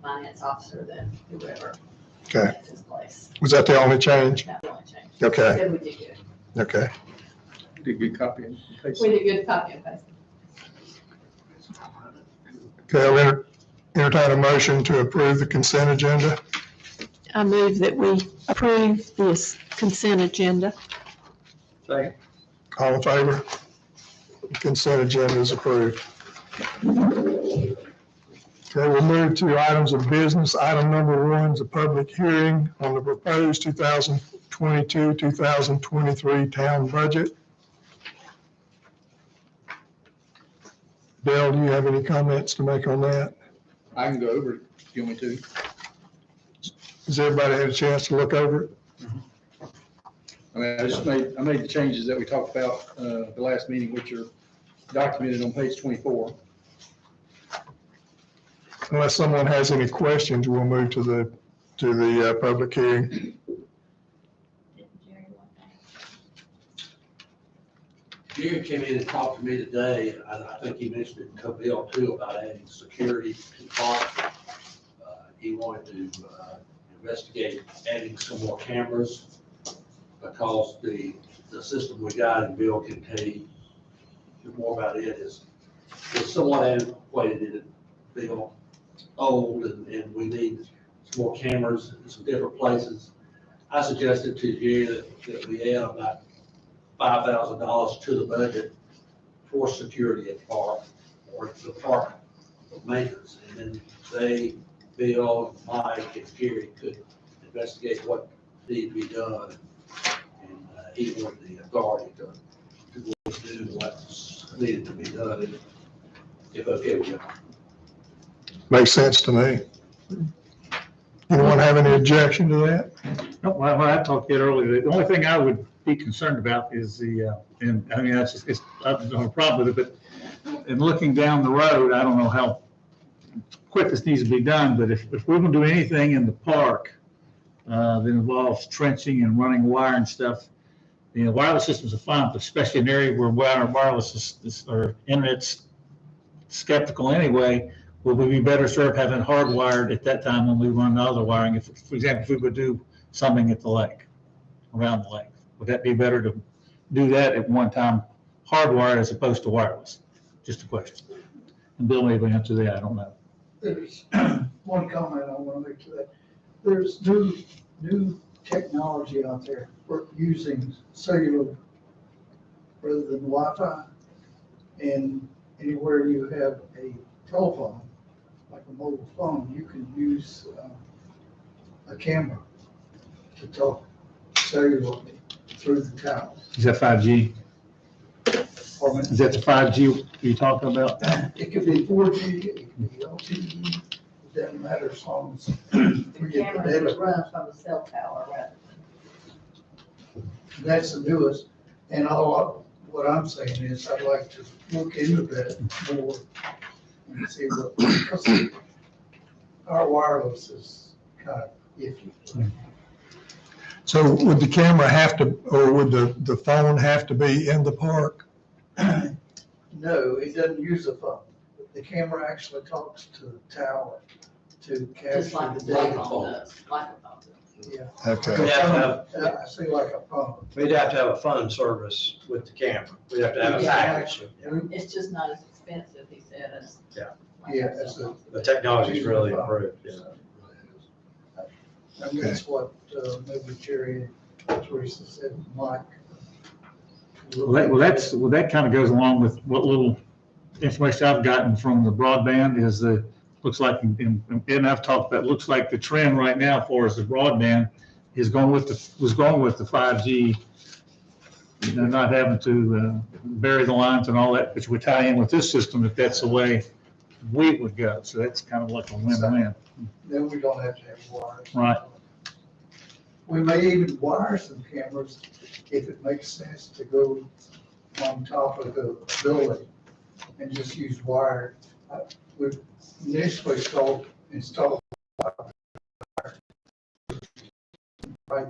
finance officer than whoever. Okay. Takes his place. Was that the only change? That's the only change. Okay. Said we did good. Okay. Did good copy and paste. We did good copy and paste. Okay, I'll entertain a motion to approve the consent agenda. I move that we approve this consent agenda. Second. All in favor? The consent agenda is approved. Okay, we'll move to items of business. Item number 1 is a public hearing on the proposed 2022-2023 town budget. Bill, do you have any comments to make on that? I can go over it if you want me to. Has everybody had a chance to look over it? I mean, I made the changes that we talked about, the last meeting, which are documented on page 24. Unless someone has any questions, we'll move to the public hearing. Jerry came in and talked to me today, and I think he mentioned it to Bill too, about adding security to the park. He wanted to investigate adding some more cameras because the system we got, and Bill can tell you more about it, is somewhat antiquated, Bill, old, and we need some more cameras in some different places. I suggested to Jerry that we add about $5,000 to the budget for security at the park, or the park maintenance, and then Bill, Mike, and Jerry could investigate what needed to be done, and he wanted the authority to do what's needed to be done, if okay with you. Makes sense to me. Anyone have any objection to that? No, well, I talked about earlier, the only thing I would be concerned about is and I mean, that's just, I don't have a problem with it, but in looking down the road, I don't know how quick this needs to be done, but if we're gonna do anything in the park that involves trenching and running wire and stuff, wireless systems are fine, but especially in an area where wireless or internet's skeptical anyway, will we be better served having hardwired at that time when we run the other wiring? If, for example, if we would do something at the lake, around the lake, would that be better to do that at one time hardwired as opposed to wireless? Just a question. And Bill may answer that, I don't know. There's one comment I want to make to that. There's new technology out there for using cellular rather than Wi-Fi. And anywhere you have a telephone, like a mobile phone, you can use a camera to talk cellularly through the tower. Is that 5G? Pardon me? Is that the 5G you're talking about? It could be 4G, it could be LTE, it doesn't matter as long as The we get the camera data. would run from the cell tower rather That's the newest, and what I'm saying is I'd like to look into that more and see what, because our wireless is kind of iffy. So would the camera have to, or would the phone have to be in the park? No, it doesn't use a phone. The camera actually talks to the tower to just capture like the the data. phone does, like a phone does. Yeah. Okay. We'd have to have, I see like a phone. we'd have to have a phone service with the camera. We'd have to have a package. It's just not as expensive, he said, as. Yeah. like Yeah, a that's cell The technology's really improved, yeah. And that's what maybe Jerry and Teresa said, Mike. Well, that kind of goes along with what little information I've gotten from the broadband is looks like, and I've talked about, looks like the trend right now for us, the broadband was going with the 5G, not having to bury the lines and all that, which would tie in with this system if that's the way we would go. So that's kind of like a win-win. Then we don't have to have wires. Right. We may even wire some cameras if it makes sense to go on top of the building and just use wire. We initially installed right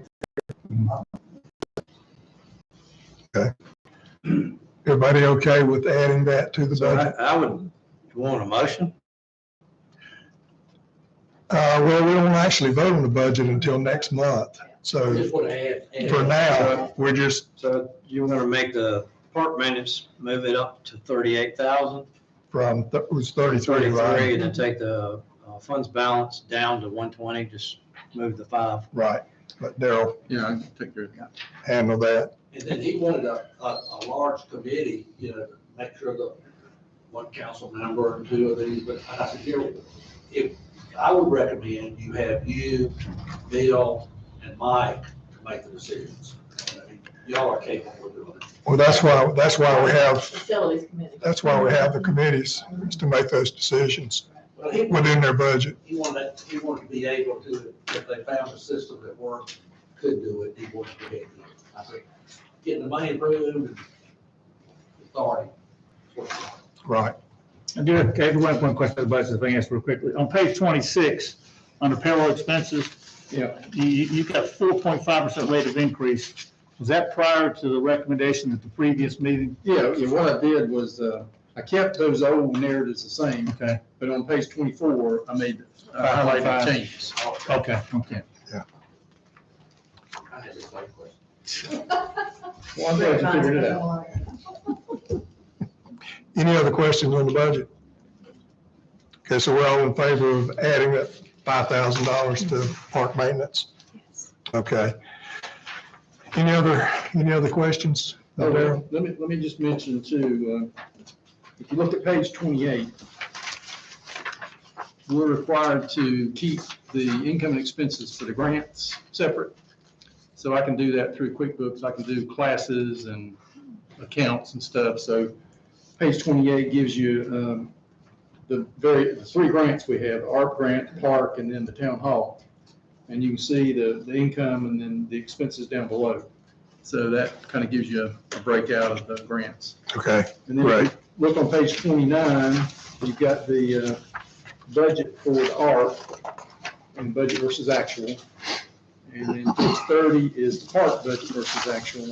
Okay. Everybody okay with adding that to the So budget? I would, you want a motion? Well, we don't actually vote on the budget until next month. I So just want to add. for now, we're just So you're gonna make the park maintenance, move it up to 38,000, from, it was 33, 33, right? and then take the funds balance down to 120, just move the 5. Right. But Daryl Yeah, I can take care of that. handle that. And then he wanted a large committee, to make sure that one council member or two of these, but I said, here, if, I would recommend you have you, Bill, and Mike to make the decisions. I mean, y'all are capable of doing it. Well, that's why we have, Facilities committee. that's why we have the committees, is to make those decisions Well, he within their budget. wanted to be able to, if they found a system that worked, could do it, he wanted to be able to do it. I said, getting the money approved and authority. Right. I do have, okay, one question about the budget, if I can ask real quickly. On page 26, under payroll expenses, Yeah. you got 4.5% rate of increase. Was that prior to the recommendation at the previous meeting? Yeah, what I did was, I kept those old narratives the same, Okay, but on page 24, I made highlighted changes. okay. I had the same question. Well, I'm glad you figured it out. Any other questions on the budget? Okay, so we're all in favor of adding that $5,000 to park maintenance? Okay. Any other questions? Oh, Darryl? let me just mention too, if you look at page 28, we're required to keep the income and expenses for the grants separate. So I can do that through QuickBooks. I can do classes and accounts and stuff. So page 28 gives you the 3 grants we have, the art grant, park, and then the town hall. And you can see the income and then the expenses down below. So that kind of gives you a breakout of the grants. Okay, And then if right. you look on page 29, you've got the budget for the art and budget versus actual. And then page 30 is the park budget versus actual.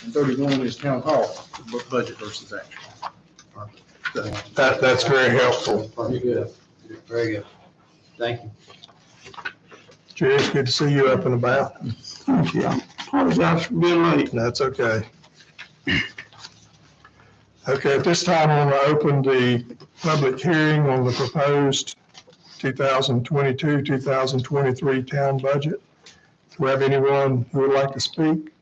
And 31 is town hall budget versus actual. So, That's very helpful. Very good. Very good. Thank you. Jerry, it's good to see you up and about. Thank you. I apologize for being late. That's okay. Okay, at this time, I'm going to open the public hearing on the proposed 2022, 2023 town budget. Do we have anyone who would like to speak?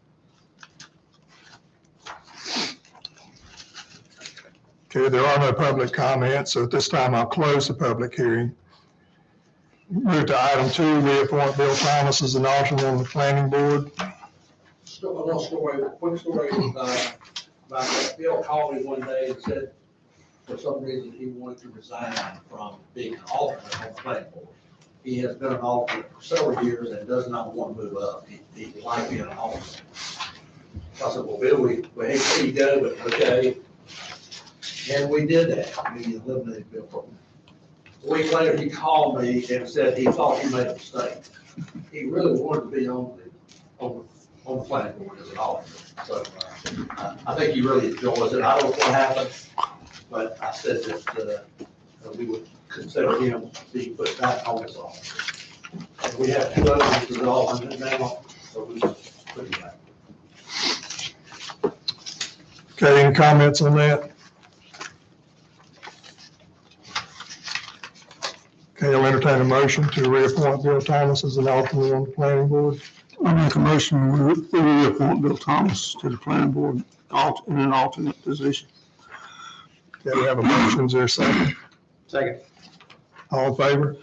Okay, there are no public comments, so at this time, I'll close the public hearing. Move to item 2, reappoint Bill Thomas as an alternate on the planning board. So a little story, a quick story, about Bill called me one day and said, for some reason, he wanted to resign from being an alternate on the planning board. He has been an alternate for several years and does not want to move up. He likes being an alternate. I said, well, Bill, we hate to see you go, but okay. And we did that. We eliminated Bill from it. A week later, he called me and said he thought he made a mistake. He really wanted to be on the planning board as an alternate. So I think he really enjoys it. I don't know what happened, but I said that we would consider him being put back on his own. And we have 2 others as an alternate now, so we just put him back. Okay, any comments on that? Okay, I'll entertain a motion to reappoint Bill Thomas as an alternate on the planning board. I make a motion, we reappoint Bill Thomas to the planning board in an alternate position. Okay, we have a motion, is there a second? Second. All in favor?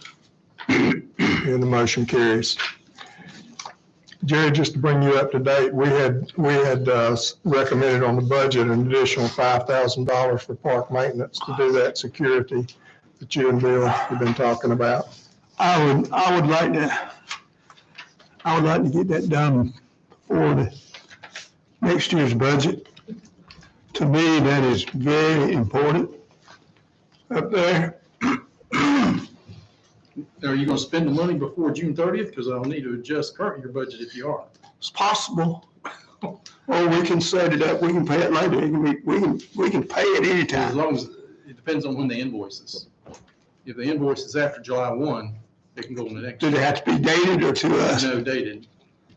And the motion carries. Jerry, just to bring you up to date, we had recommended on the budget an additional $5,000 for park maintenance to do that security that you and Bill have been talking about. I would like to get that done for the next year's budget. To me, that is very important up there. Are you going to spend the money before June 30th? Because I'll need to adjust current year budget if you are. It's possible. Or we can set it up, we can pay it later. We can pay it As anytime. long as, it depends on when the invoice is. If the invoice is after July 1, They can go on the next. Did it have to be dated or to us No, dated.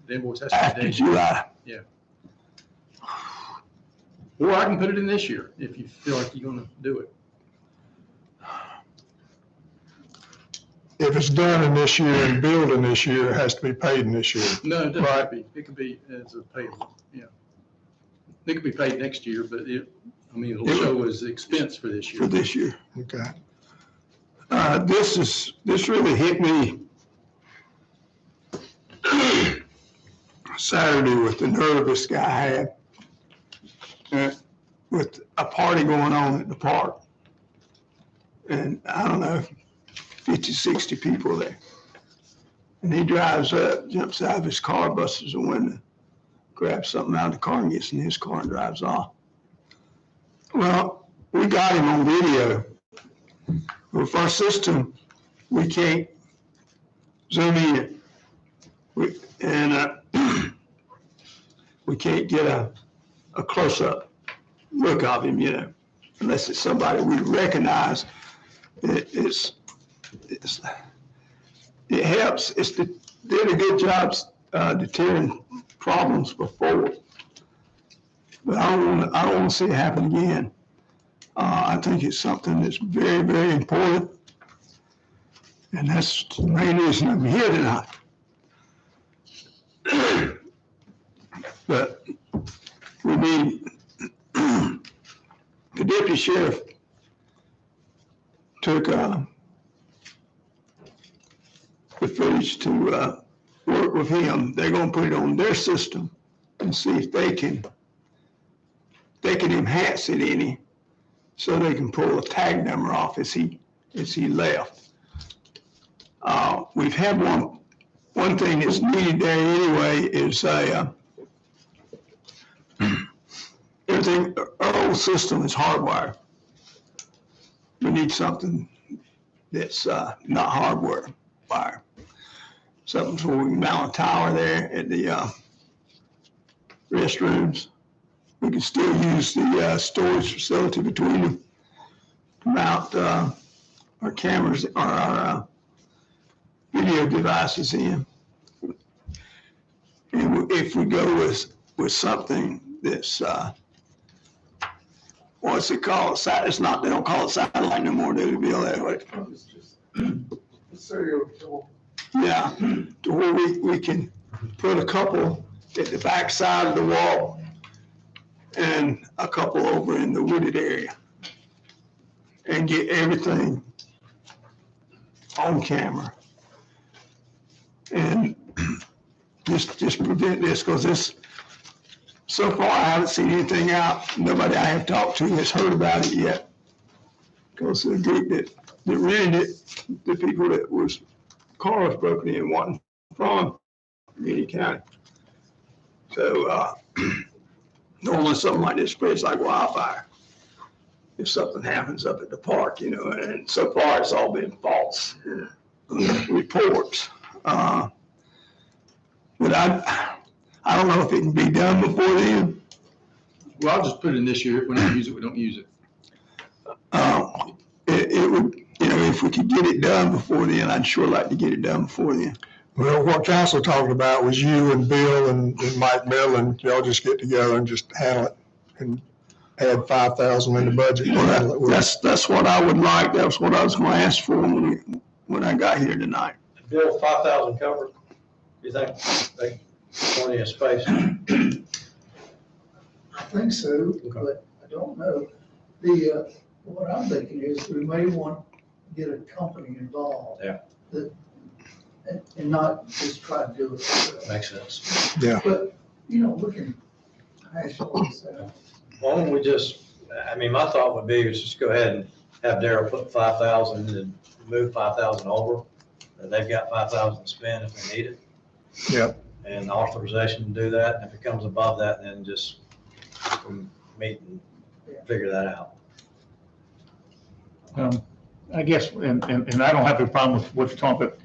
The invoice has to be after dated. July? Or I can put it in this year if you feel like you're gonna do it. If it's done in this year and billed in this year, it has to be paid in this year. No, it doesn't have to be. It could be as a payable, yeah. It could be paid next year, but it'll show as expense for this For year. this year. Okay. This really hit me Saturday with the nervous guy I had with a party going on at the park. And I don't know, 50, 60 people there. And he drives up, jumps out of his car, busts the window, grabs something out of the car and gets in his car and drives off. Well, we got him on video. With our system, we can't zoom in. We can't get a close-up look of him, unless it's somebody we recognize. It helps. Did a good job deterring problems before, but I don't want to see it happen again. I think it's something that's very, very important, and that's the main reason I'm here tonight. But we need, the deputy sheriff took the footage to work with him. They're gonna put it on their system and see if they can enhance it any, so they can pull a tag number off as he left. We've had one thing that's needed there anyway is everything, our old system is hardwired. We need something that's not hardware wire. Something so we can mount a tower there at the restrooms. We can still use the storage facility between them to mount our cameras, or our video devices in. And if we go with something that's, what's it called? It's not, they don't call it satellite no more, do they, Bill? It's just serial killer. Yeah, to where we can put a couple at the back side of the wall and a couple over in the wooded area and get everything on camera. And just prevent this, because so far I haven't seen anything out. Nobody I have talked to has heard about it yet. Because the group that rented it, the people that was car was broken in, wasn't from Union County. So normally something like this spreads like wildfire if something happens up at the park, and so far it's all been false reports. But I don't know if it can be done before then. Well, I'll just put it in this year. If we don't use it, we don't use it. It would, if we could get it done before then, I'd sure like to get it done before then. Well, what council talked about was you and Bill and Mike Miller, and y'all just get together and just handle it and add 5,000 in the budget. That's what I would like. That's what I was going to ask for when I got here tonight. Bill, 5,000 covered? You think they plenty of space? I think so, but I don't know. What I'm thinking is we may want to get a company involved. Yeah. And not just try to do it. Makes sense. Yeah. But, we can hash all this out. Why don't we just, my thought would be is just go ahead and have Darryl put 5,000 and move 5,000 over. And they've got 5,000 to spend if they need it. Yep. And authorization to do that. And if it comes above that, then just meet and figure that out. I guess, and I don't have a problem with what you're talking about.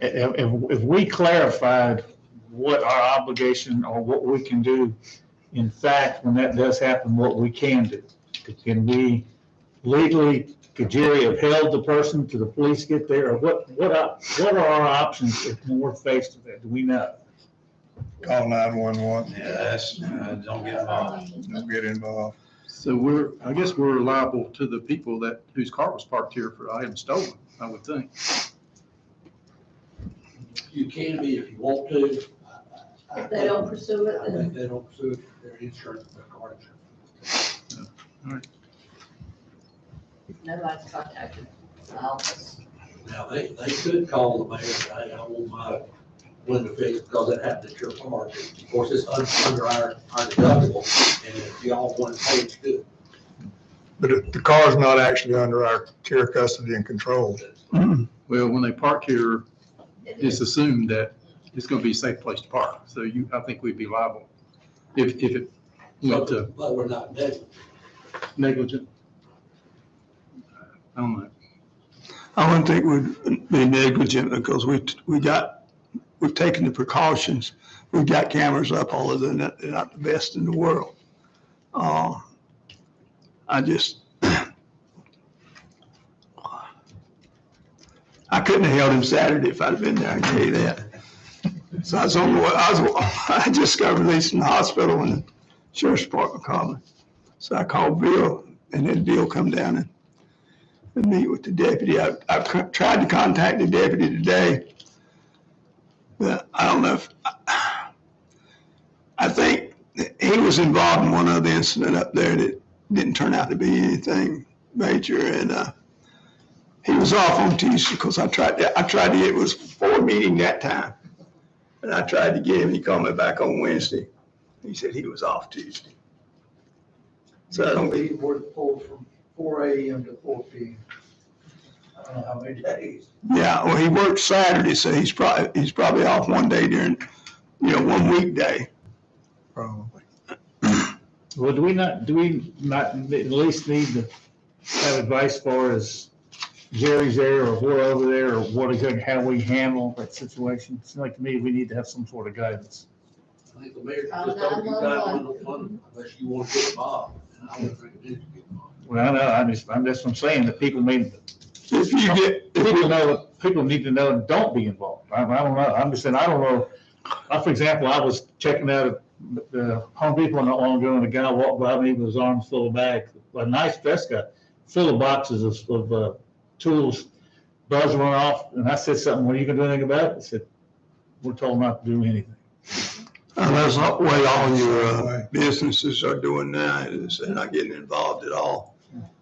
If we clarified what our obligation or what we can do, in fact, when that does happen, what we can do, can we legally Could Jerry have held the person till the police get there, or what are our options if we're faced with that? Do we know? Call 911, Yeah, don't get involved. don't get involved. So I guess we're liable to the people whose car was parked here for items stolen, I would think. You can be if you want to. If they don't pursue it, I then think they don't pursue it, their insurance, their car insurance. nobody's contacted the office. Now, they could call the mayor, and say, I want my window fixed because that happened at your park. Of course, it's under our deductible, and if y'all want to pay, it's good. But the car's not actually under our care, custody, and control. Well, when they park here, it's assumed that it's going to be a safe place to park. So I think we'd be liable if it went to But we're not negligent. negligent. I don't know. I wouldn't think we'd be negligent because we've taken the precautions. We've got cameras up, although they're not the best in the world. I couldn't have held him Saturday if I'd have been there, I can tell you that. So I was on the way, I just got released from the hospital when the sheriff's department called me. So I called Bill, and then Bill come down and meet with the deputy. I tried to contact the deputy today, but I don't know if, I think he was involved in one other incident up there that didn't turn out to be anything major, and he was off on Tuesday because I tried to get, it was before a meeting that time, and I tried to get him. He called me back on Wednesday. He said he was off Tuesday. So I don't He worked from 4 a.m. to 4 p.m. I don't know how many days. Yeah, well, he worked Saturday, so he's probably off one day during, one weekday. Probably. Well, do we not at least need to have advice as far as Jerry's there or we're over there, or how we handle that situation? It seems like to me we need to have some sort of guidance. I think the mayor just told you guys unless you want to get involved, and I wouldn't think it is to get involved. Well, I know, I'm just saying that people need, If you get, people need to know and don't be involved. I don't know, I'm just saying, I don't know. For example, I was checking out the Home Depot not long ago, and a guy walked by me with his arms full of bags, a nice dress guy, full of boxes of tools. Buzz went off, and I said something, "Well, you can do anything about it?" I said, "We're told not to do anything." that's not the way all your businesses are doing now, is they're not getting involved at all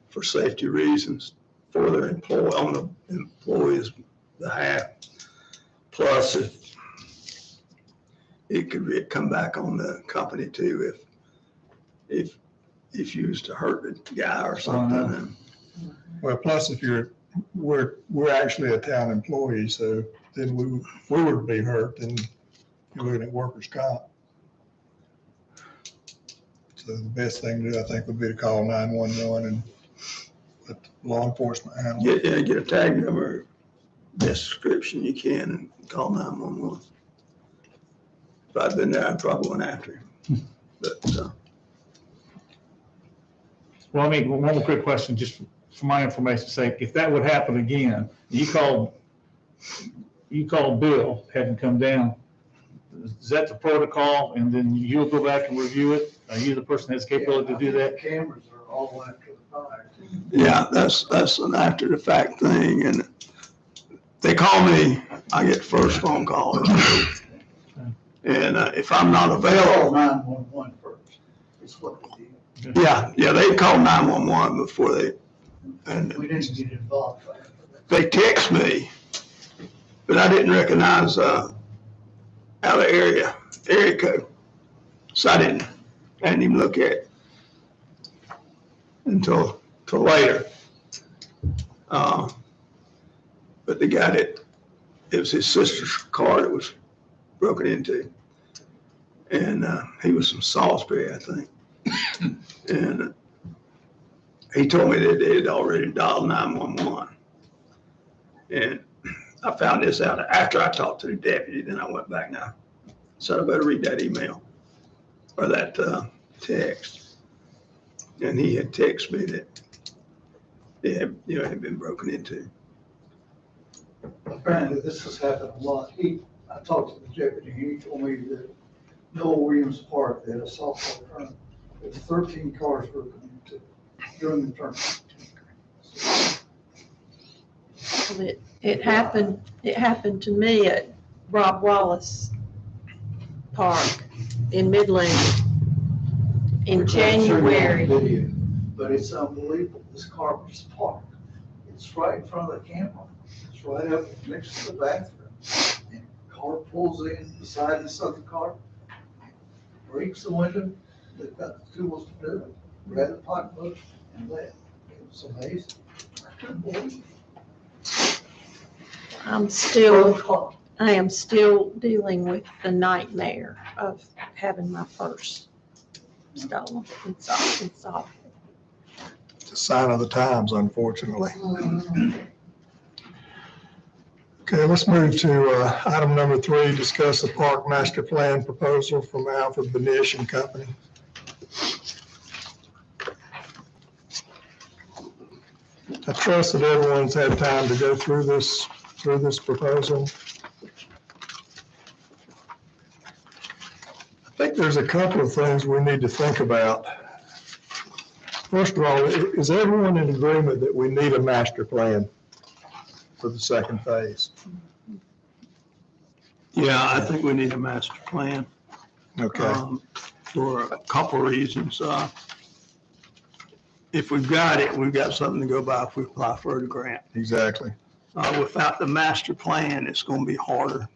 for safety reasons for their on the employees' behalf. Plus, it could come back on the company too if you was to hurt the guy or something. Well, plus we're actually a town employee, so then we would be hurt, then you're looking at workers' comp. So the best thing to do, I think, would be to call 911 and let law enforcement handle it. Get a tag number, best description you can, and call 911. If I'd been there, I'd probably went after him. But, Well, I mean, one more quick question, just for my information's sake. If that would happen again, you called Bill, had him come down. Is that the protocol? And then you'll go back and review it? Are you the person that has the capability to do that? Cameras are all after the fact. yeah, that's an after the fact thing. And they call me, I get the first phone call. And if I'm not Call available, 911 first, is what they did. yeah, they call 911 before they, and We didn't get involved. they text me, but I didn't recognize out of area code. So I didn't even look at it until later. But the guy it was his sister's car that was broken into. And he was from Salisbury, I think. And he told me that they had already dialed 911. And I found this out after I talked to the deputy, then I went back now. So I better read that email or that text. And he had texted me that had been broken into. Apparently, this has happened a lot. I talked to the deputy, he told me that Noel Williams Park, they had a softball tournament, there was 13 cars broken into during the tournament. Well, it happened to me at Rob Wallace Park in Midland in January. Video, but it's unbelievable. This car was parked. It's right in front of the camera. It's right up next to the bathroom. And car pulls in beside this other car, breaks the window. They've got the tools to do it. Grab the pocketbook and left. It was amazing. I couldn't believe it. I am still dealing with the nightmare of having my purse stolen. It's awful. It's a sign of the times, unfortunately. Okay, let's move to item number 3, discuss the park master plan proposal from Alfred Benish and Company. I trust that everyone's had time to go through this proposal. I think there's a couple of things we need to think about. First of all, is everyone in agreement that we need a master plan for the second phase? Yeah, I think we need a master plan. Okay, For a couple of reasons. If we've got it, we've got something to go by if we apply for the grant. exactly. Without the master plan, it's going to be harder.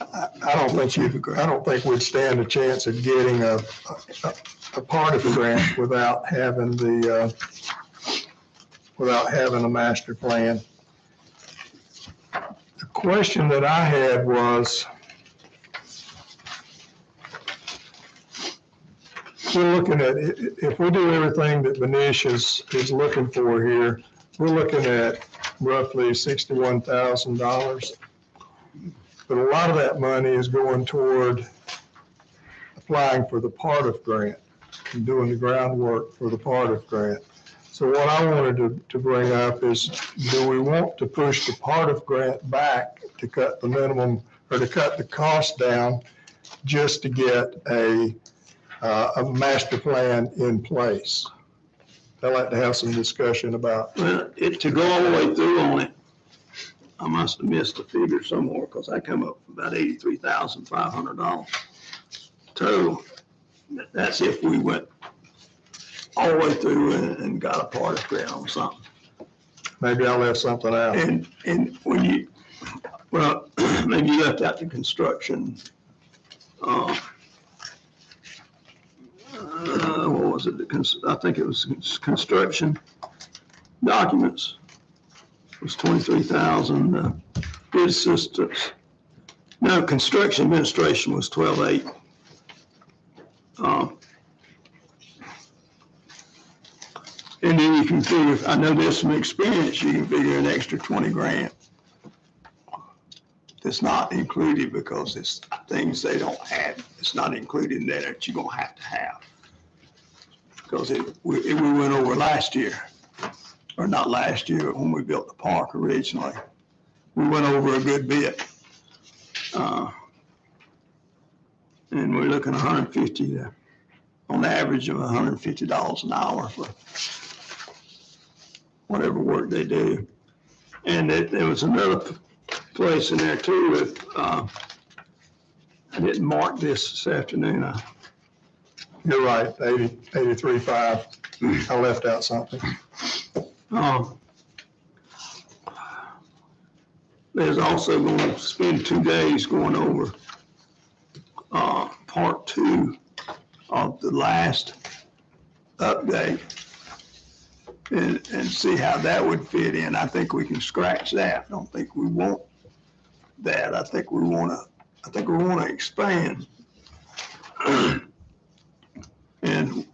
I don't think we'd stand a chance of getting a part of the grant without having a master plan. The question that I had was, we're looking at, if we do everything that Benish is looking for here, we're looking at roughly $61,000. But a lot of that money is going toward applying for the part of grant and doing the groundwork for the part of grant. So what I wanted to bring up is, do we want to push the part of grant back to cut the minimum or to cut the cost down just to get a master plan in place? I'd like to have some discussion about. Well, to go all the way through on it, I must have missed a figure somewhere because I come up with about $83,500 total. That's if we went all the way through and got a part of grant on something. Maybe I left something out. And when you, well, maybe you left out the construction. What was it? I think it was construction documents. It was 23,000. Bid assistance. No, construction administration was 12,800. And then you can figure, I know there's some experience, you can figure an extra 20 grand. That's not included because it's things they don't have. It's not included in there that you're gonna have to have. Because we went over last year, or not last year, when we built the park originally. We went over a good bit. And we're looking 150 on the average of $150 an hour for whatever work they do. And there was another place in there too, I didn't mark this afternoon. You're right, 83.5. I left out something. There's also going to spend 2 days going over part 2 of the last update and see how that would fit in. I think we can scratch that. I don't think we want that. I think we want to expand. And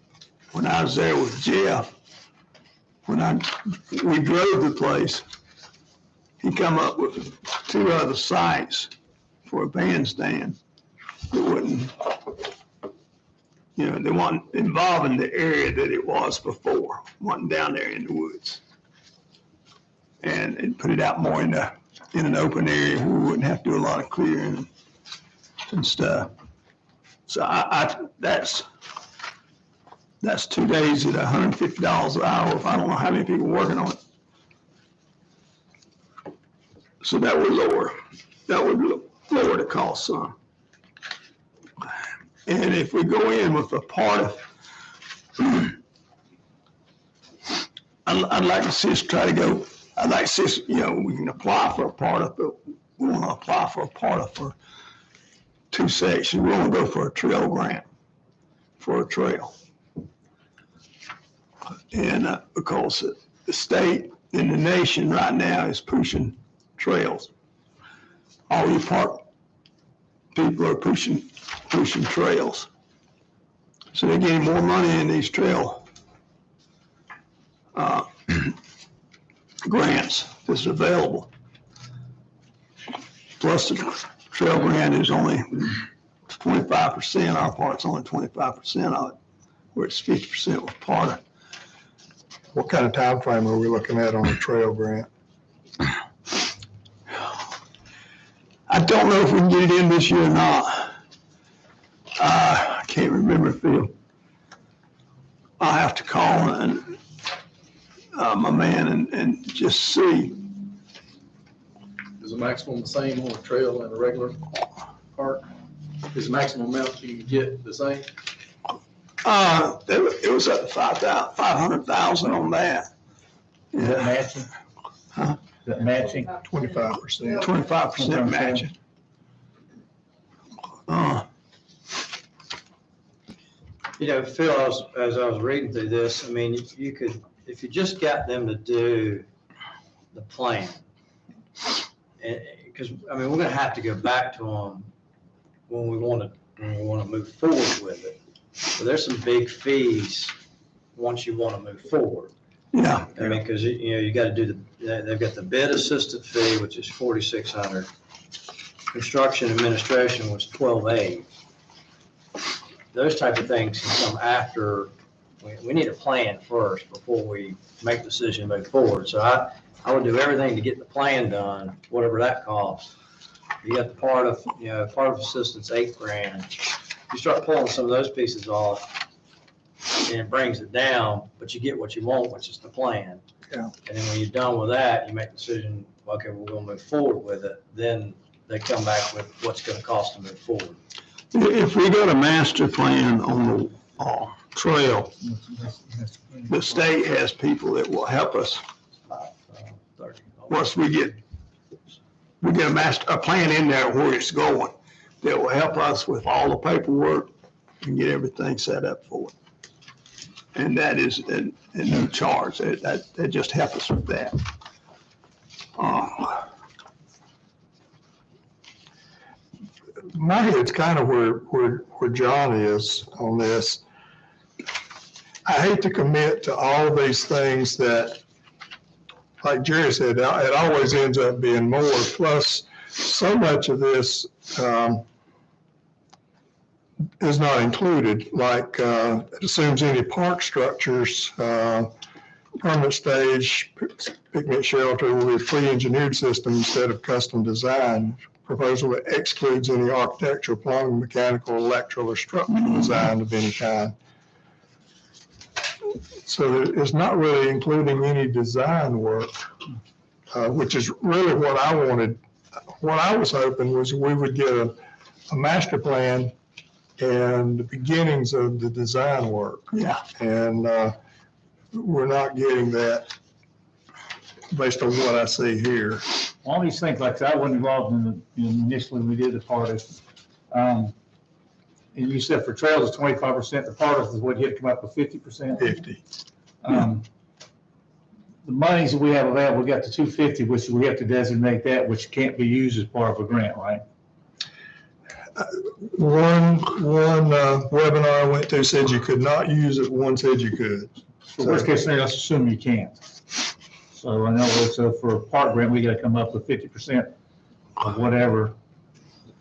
when I was there with Jeff, we drove the place, he come up with 2 other sites for a bandstand that wouldn't, you know, they want involving the area that it was before, wasn't down there in the woods. And put it out more in an open area where we wouldn't have to do a lot of clearing and stuff. So that's 2 days at $150 an hour. If I don't know how many people working on it. So that would lower the cost some. And if we go in with a part of, I'd like to see us try to go, I'd like to see us, you know, we can apply for a part of, but we want to apply for a part of for 2 sections. We want to go for a trail grant for a trail. And because the state and the nation right now is pushing trails. All your park people are pushing trails. So they're getting more money in these trail grants that's available. Plus the trail grant is only 25%, our part's only 25% of it, where it's 50% with part. What kind of time frame are we looking at on a trail grant? I don't know if we can get it in this year or not. I can't remember if I'll have to call and my man and just see. Is the maximum the same on a trail and a regular park? Is the maximum amount you can get the same? It was up to 500,000 on that. Is that Yeah, matching? Huh? Is that matching? 25%. 25% matching. You know, Phil, as I was reading through this, I mean, you could, if you just got them to do the plan, because, I mean, we're gonna have to go back to them when we wanna move forward with it. So there's some big fees once you wanna move forward. Yeah, I mean, because, you know, you gotta do they've got the bid assistant fee, which is $4,600. Construction administration was $12,800. Those type of things can come after, we need a plan first before we make the decision to move forward. So I would do everything to get the plan done, whatever that costs. You got the part of assistance, $8,000. You start pulling some of those pieces off, and it brings it down, but you get what you want, which is the plan. Yeah. And then when you're done with that, you make the decision, okay, we're gonna move forward with it. Then they come back with what's gonna cost to move forward. if we got a master plan on the trail, the state has people that will help us. Once we get a plan in there where it's going, that will help us with all the paperwork and get everything set up for it. And that is a no charge. That just help us with that. My head's kind of where John is on this. I hate to commit to all these things that, like Jerry said, it always ends up being more. Plus, so much of this is not included, like it assumes any park structures, permanent stage, picnic shelter will be a pre-engineered system instead of custom design. Proposal that excludes any architectural, plumbing, mechanical, electrical, or structural design of any kind. So it's not really including any design work, which is really what I wanted. What I was hoping was we would get a master plan and the beginnings of the design work. Yeah. And we're not getting that based on what I see here. All these things, like I said, I wasn't involved initially when we did the part of, and you said for trails it's 25%, the part of is what you had to come up with 50%. 50. The monies that we have available, we got the 250, which we have to designate that, which can't be used as part of a grant, right? One webinar I went to said you could not use it, one said you could. For worst case scenario, let's assume you can't. So I know, so for a park grant, we gotta come up with 50% of whatever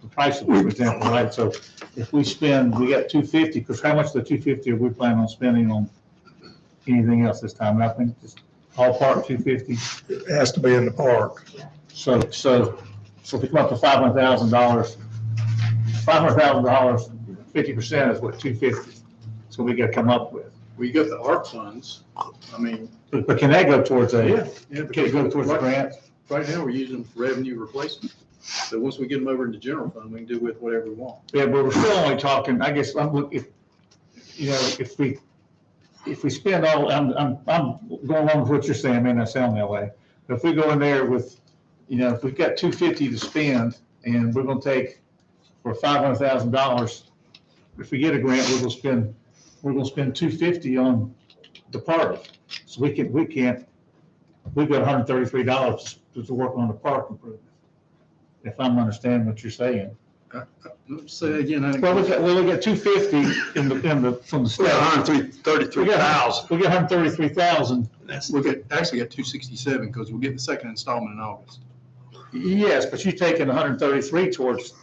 the price of it, for example, right? So if we spend, we got 250, because how much of the 250 are we planning on spending on anything else this time? Nothing, just all park 250? It has to be in the park. So if we come up to $500,000, $500,000, 50% is what, 250? So we gotta come up with. Well, you got the ARP funds. I mean, But can that go towards a, yeah. can it go towards a grant? Right now, we're using them for revenue replacement. So once we get them over into general fund, we can do with whatever we want. Yeah, but we're still only talking, I guess, if we spend all, I'm going along with what you're saying, may not sound that way. But if we go in there with, if we've got 250 to spend and we're gonna take for $500,000, if we get a grant, we're gonna spend 250 on the park. So we've got $133 to work on the park improvement. If I'm understanding what you're saying. Say again, Well, we got 250 from the state. Well, 133,000. We got 133,000. actually got 267 because we'll get the second installment in August. Yes, but you taking 133 towards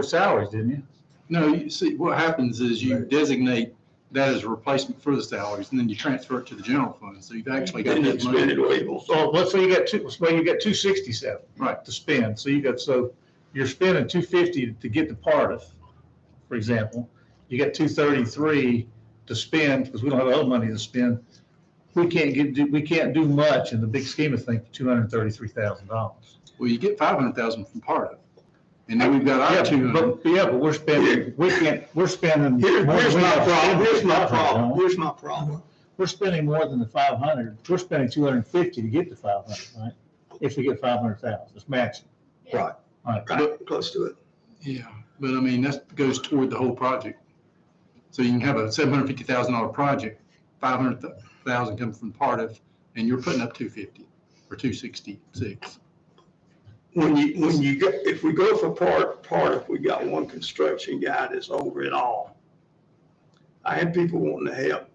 salaries, didn't you? No, you see, what happens is you designate that as a replacement for the salaries, and then you transfer it to the general fund. So you've actually got Then you that spend money. it away. Well, So let's say you got 267. Right. To spend. So you're spending 250 to get the part, for example. You got 233 to spend because we don't have other money to spend. We can't do much in the big scheme of things for $233,000. Well, you get 500,000 from part of it. And then we've got our 200. But we're spending, we're spending. Here's more than we my have to problem, spend here's my for 500, problem, don't we? here's my problem. We're spending more than the 500. We're spending 250 to get to 500, right? If we get 500,000, it's matching. Right. Right. Right, close to it. Yeah, but I mean, that goes toward the whole project. So you can have a $750,000 project, 500,000 coming from part of, and you're putting up 250 or 266. When you go, if we go for part, if we got one construction guy that's over it all. I had people wanting to help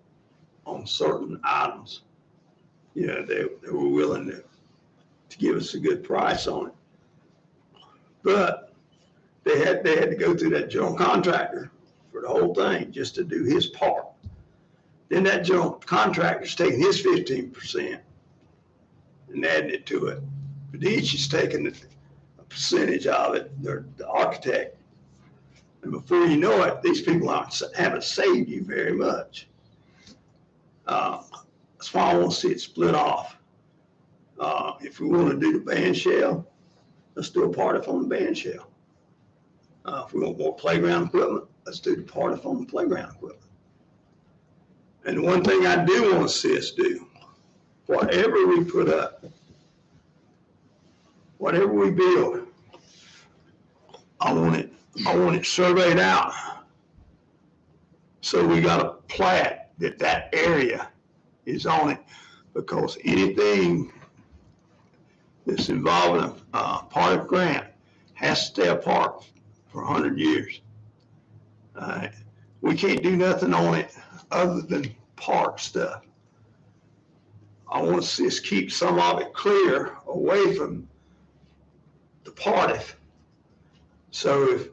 on certain items. They were willing to give us a good price on it. But they had to go through that general contractor for the whole thing just to do his part. Then that general contractor's taking his 15% and adding it to it. But each is taking a percentage of it, they're the architect. And before you know it, these people haven't saved you very much. That's why I want to see it split off. If we want to do the band shell, let's do a part of on the band shell. If we want more playground equipment, let's do the part of on the playground equipment. And the one thing I do want to see us do, whatever we put up, whatever we build, I want it surveyed out. So we got a plat that area is on it, because anything that's involving a part of grant has to stay apart for 100 years. We can't do nothing on it other than park stuff. I want to see us keep some of it clear away from the party. So if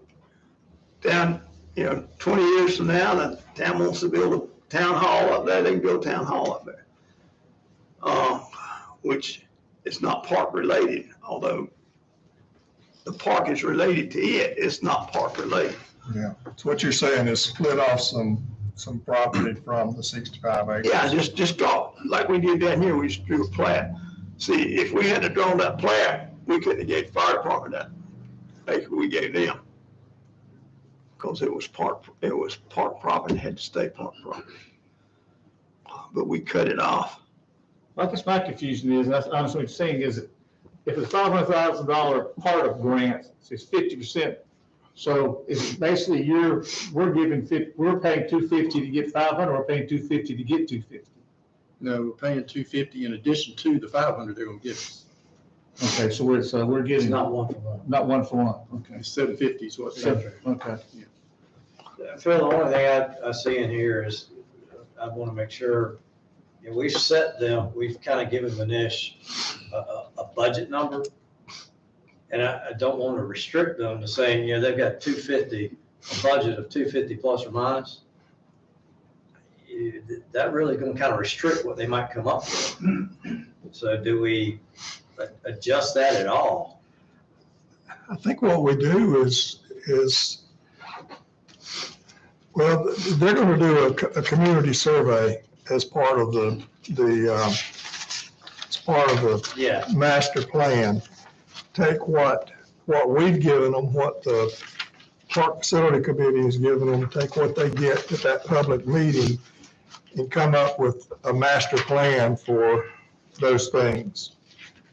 down, 20 years from now, the town wants to build a town hall up there, they can build a town hall up there. Which is not park related, although the park is related to it, it's not park related. Yeah, so what you're saying is split off some property from the 65 acres. Yeah, just draw, like we did down here, we just drew a plat. See, if we had to draw that plat, we couldn't have gave the fire department that acre we gave them. Because it was park property, had to stay park property. But we cut it off. I guess my confusion is, and that's honestly what you're saying, is that if it's $500,000 part of grant, it's 50%. So it's basically we're paying 250 to get 500, we're paying 250 to get 250. No, we're paying 250 in addition to the 500 they're gonna give us. Okay, so we're getting. It's not one for one. Not one for one, okay. It's 750 is what's. Okay. Phil, the only thing I see in here is, I want to make sure, we've kind of given Manish a budget number. And I don't want to restrict them to saying, you know, they've got 250, a budget of 250 plus or minus. That really going to kind of restrict what they might come up with. So do we adjust that at all? I think what we do is, well, they're gonna do a community survey as part of Yeah, the master plan. Take what we've given them, what the park facility committee has given them, take what they get at that public meeting and come up with a master plan for those things.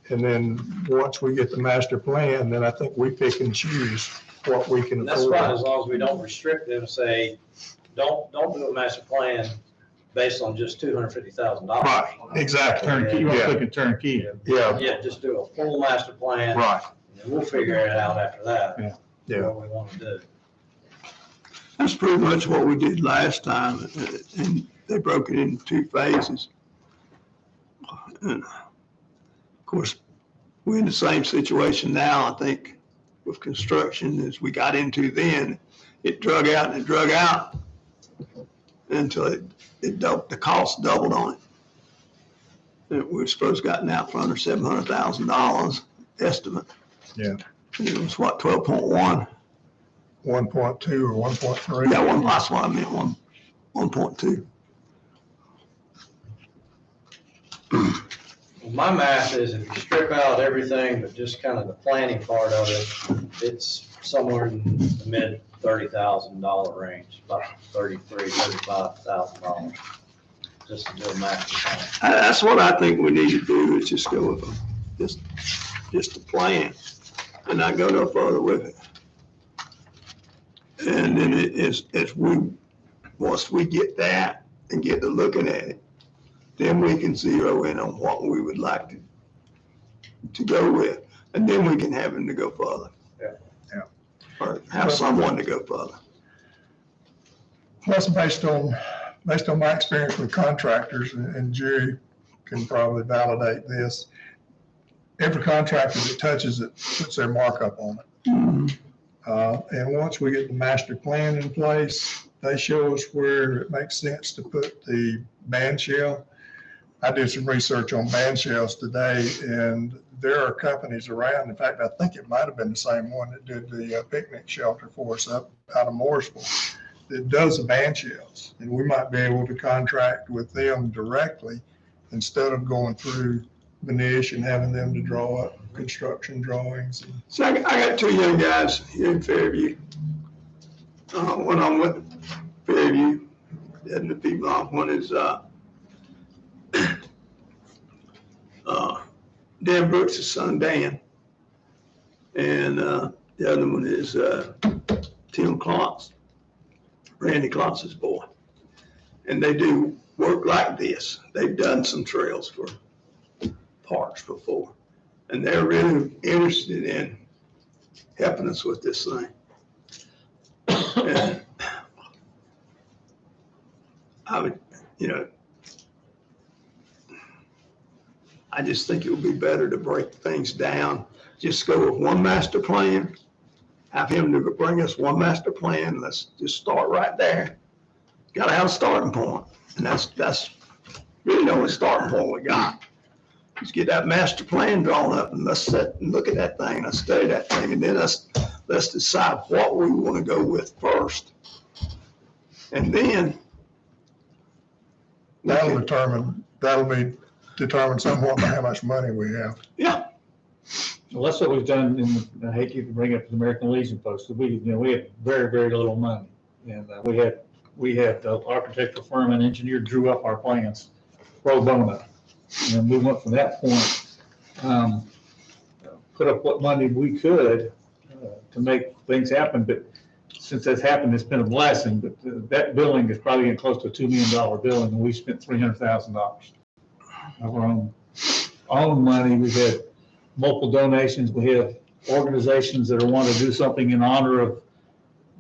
And then, once we get the master plan, then I think we pick and choose what we can and that's fine, as afford. long as we don't restrict them, say, don't do a master plan based on just $250,000. Right, exactly. Turnkey, you want Yeah. to look at turnkey. Yeah, Yeah, just do a full master plan. right, And we'll figure it out after that. Yeah. Yeah. What we want to do. That's pretty much what we did last time, and they broke it into 2 phases. And of course, we're in the same situation now, I think, with construction as we got into then. It drug out and it drug out until the cost doubled on it. And we're supposed to gotten out for under $700,000 estimate. Yeah. And it was what, 12.1? 1.2 or 1.3. Yeah, that's what I meant, 1.2. My math is if you strip out everything, but just kind of the planning part of it, it's somewhere in the mid $30,000 range, about $35,000, just to do a master plan. That's what I think we need to do, is just go with just a plan and not go no further with it. And then once we get that and get to looking at it, then we can zero in on what we would like to go with. And then we can have them to go further. Yeah. Or have someone to go further. Plus, based on my experience with contractors, and Jerry can probably validate this, every contractor that touches it puts their markup on it. And once we get the master plan in place, they show us where it makes sense to put the band shell. I did some research on band shells today, and there are companies around. In fact, I think it might have been the same one that did the picnic shelter for us up out of Mooresville that does the band shells. And we might be able to contract with them directly instead of going through Benish and having them to draw up construction drawings. So I got 2 young guys here in Fairview. One of them went to Fairview, and the people off. One is Dan Brooks' son, Dan. And the other one is Tim Klotz, Randy Klotz's boy. And they do work like this. They've done some trails for parks before. And they're really interested in helping us with this thing. And I would, I just think it would be better to break things down. Just go with one master plan. Have him to bring us one master plan. Let's just start right there. Got to have a starting point. And that's really the only starting point we got. Just get that master plan drawn up and let's sit and look at that thing. Let's study that thing. And then let's decide what we want to go with first. And then That'll determine somewhat by how much money we have. yeah, Well, that's what we've done I hate to bring up the American Legion folks, we had very, very little money. And we had the architectural firm and engineer drew up our plans pro bono. And we went from that point, put up what money we could to make things happen. But since that's happened, it's been a blessing. But that building is probably getting close to a $2 million building, and we spent $300,000 of our own money. We've had multiple donations. We have organizations that want to do something in honor of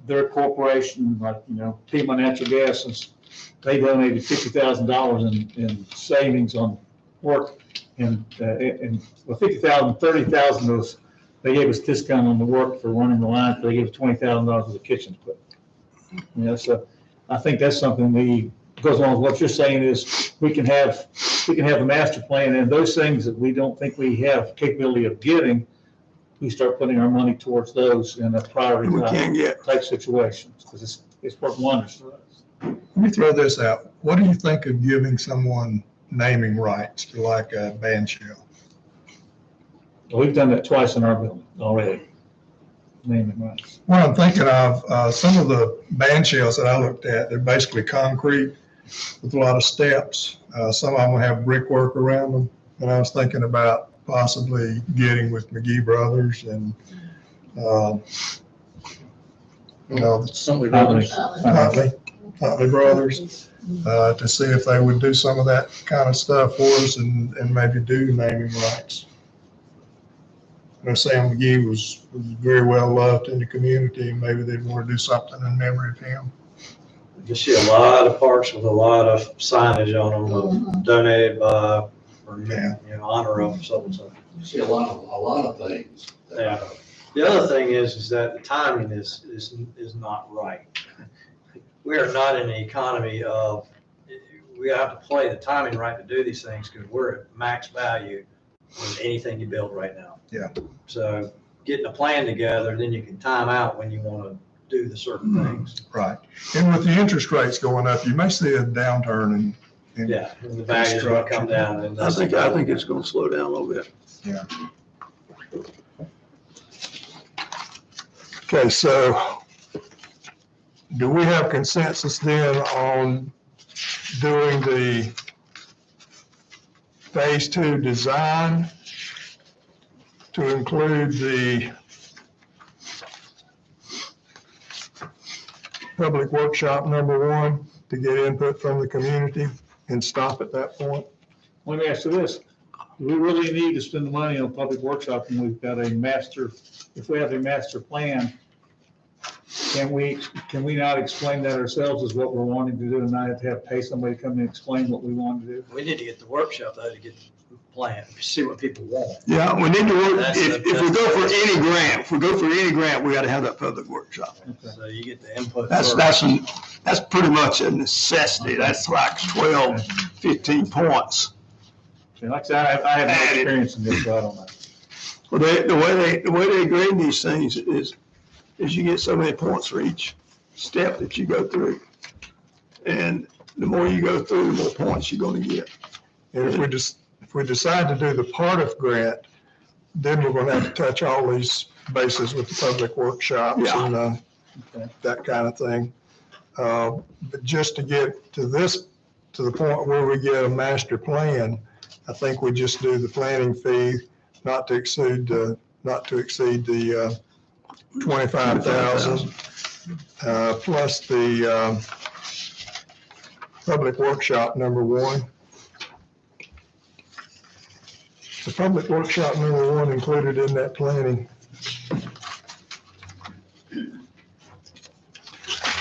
their corporation, like, Pima Natural Gas, since they donated $50,000 in savings on work. And well, 50,000, 30,000 of those they gave us discount on the work for running the line, they gave us $20,000 for the kitchen equipment. You know, so I think that's something goes along with what you're saying is we can have a master plan, and those things that we don't think we have capability of getting, we start putting our money towards those in a priority We can't get. type situations, because it's worked wonders for us. Let me throw this out. What do you think of giving someone naming rights to like a band shell? We've done that twice in our building already. Naming rights. What I'm thinking of, some of the band shells that I looked at, they're basically concrete with a lot of steps. Some of them have brickwork around them. And I was thinking about possibly getting with McGee Brothers and, Something Huntley Brothers, to see if they would do some of that kind of stuff for us and maybe do naming rights. I know Sam McGee was very well loved in the community, and maybe they'd want to do something in memory of him. You see a lot of parks with a lot of signage on them, donated by, or, honor of so-and-so. You see a lot of things. Yeah. The other thing is that the timing is not right. We are not in an economy of, we have to play the timing right to do these things, because we're at max value on anything you build right now. Yeah. So getting a plan together, then you can time out when you want to do the certain things. Right. And with the interest rates going up, you may see a downturn in Yeah, and the value is going to come down. And I think it's gonna slow down a little bit. Yeah. Okay, so do we have consensus then on doing the phase 2 design to include the public workshop number 1 to get input from the community and stop at that point? Let me ask you this, do we really need to spend the money on public workshop when we've got a master, if we have a master plan? Can we not explain that ourselves as what we're wanting to do and not have to pay somebody to come and explain what we want to do? We need to get the workshop though to get the plan, see what people want. Yeah, we need to work, That's if the- we go for any grant, we gotta have that public workshop. So you get the input. That's pretty much a necessity. That's like 12, 15 points. And like I said, I have no Added. experience in this, so I don't know. Well, the way they grade these things is you get so many points for each step that you go through. And the more you go through, the more points you're gonna get. And if we decide to do the part of grant, then we're gonna have to touch all these bases with the public workshops Yeah. and that kind of thing. But just to get to the point where we get a master plan, I think we just do the planning fee not to exceed the 25,000, plus the public workshop number 1. The public workshop number 1 included in that planning.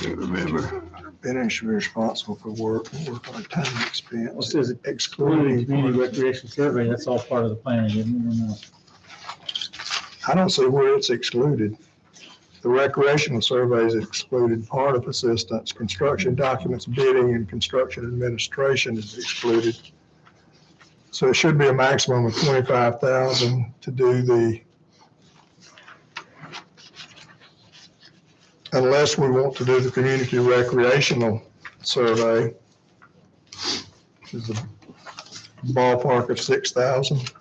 Can't remember. Finish responsible for work on time Well, it expense, says excluding community recreation survey, that's all part of the planning, isn't it? Or not? I don't see where it's excluded. The recreational survey is excluded, part of assistance, construction documents, bidding, and construction administration is excluded. So it should be a maximum of 25,000 to do the, unless we want to do the community recreational survey, which is a ballpark of 6,000.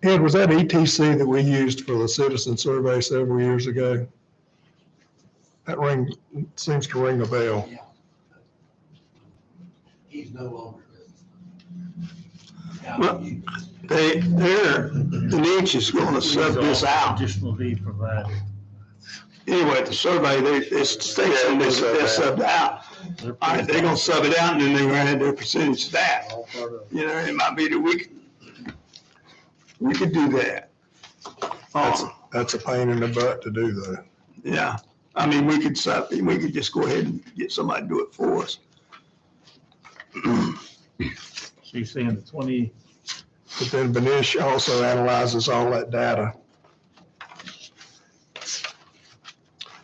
Ed, was that ETC that we used for the citizen survey several years ago? That seems to ring a bell. He's no longer Well, the niche is gonna sub this out. Additional need provided. Anyway, the survey, it states in this, they're subbed out. All right, they're gonna sub it out and then they're gonna add their percentage to that. All part of it. You know, it might be that we could do that. That's a pain in the butt to do though. Yeah, I mean, we could just go ahead and get somebody to do it for us. She's saying the 20, But then Benish also analyzes all that data.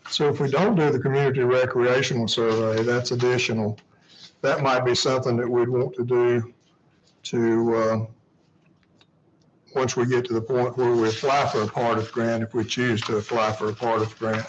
So if we don't do the community recreational survey, that's additional. That might be something that we'd want to do to, once we get to the point where we apply for a part of the grant, if we choose to apply for a part of the grant.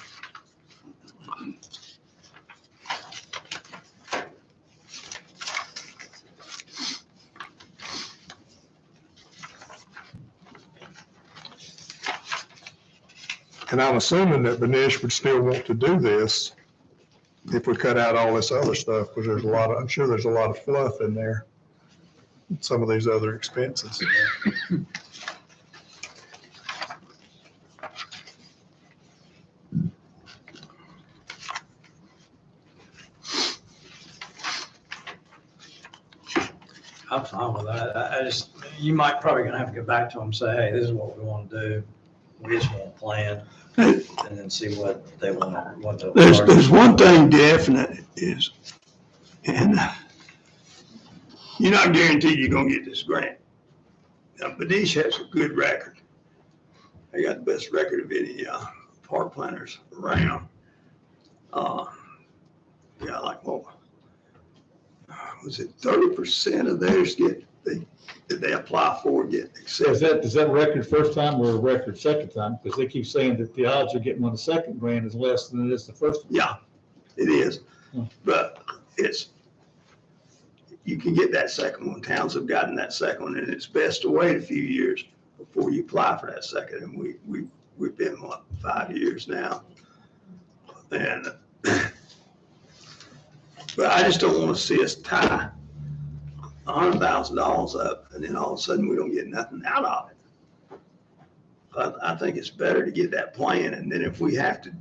And I'm assuming that Benish would still want to do this if we cut out all this other stuff, because there's a lot of, I'm sure there's a lot of fluff in there, some of these other expenses. I'm fine with that. I just, you might probably gonna have to go back to them and say, hey, this is what we want to do. We just want a plan and then see what they want, what they'll. There's one thing definite is, and you're not guaranteed you're gonna get this grant. Now, Benish has a good record. They got the best record of any park planners around. Yeah, like, well, was it 30% of theirs that they apply for get accepted? is that record first time or a record second time? Because they keep saying that the odds of getting one the second grant is less than it is the first. Yeah, it is. Hmm. But you can get that second one. Towns have gotten that second one, and it's best to wait a few years before you apply for that second. And we've been, 5 years now. And, but I just don't want to see us tie $100,000 up and then all of a sudden we don't get nothing out of it. I think it's better to get that plan, and then if we have to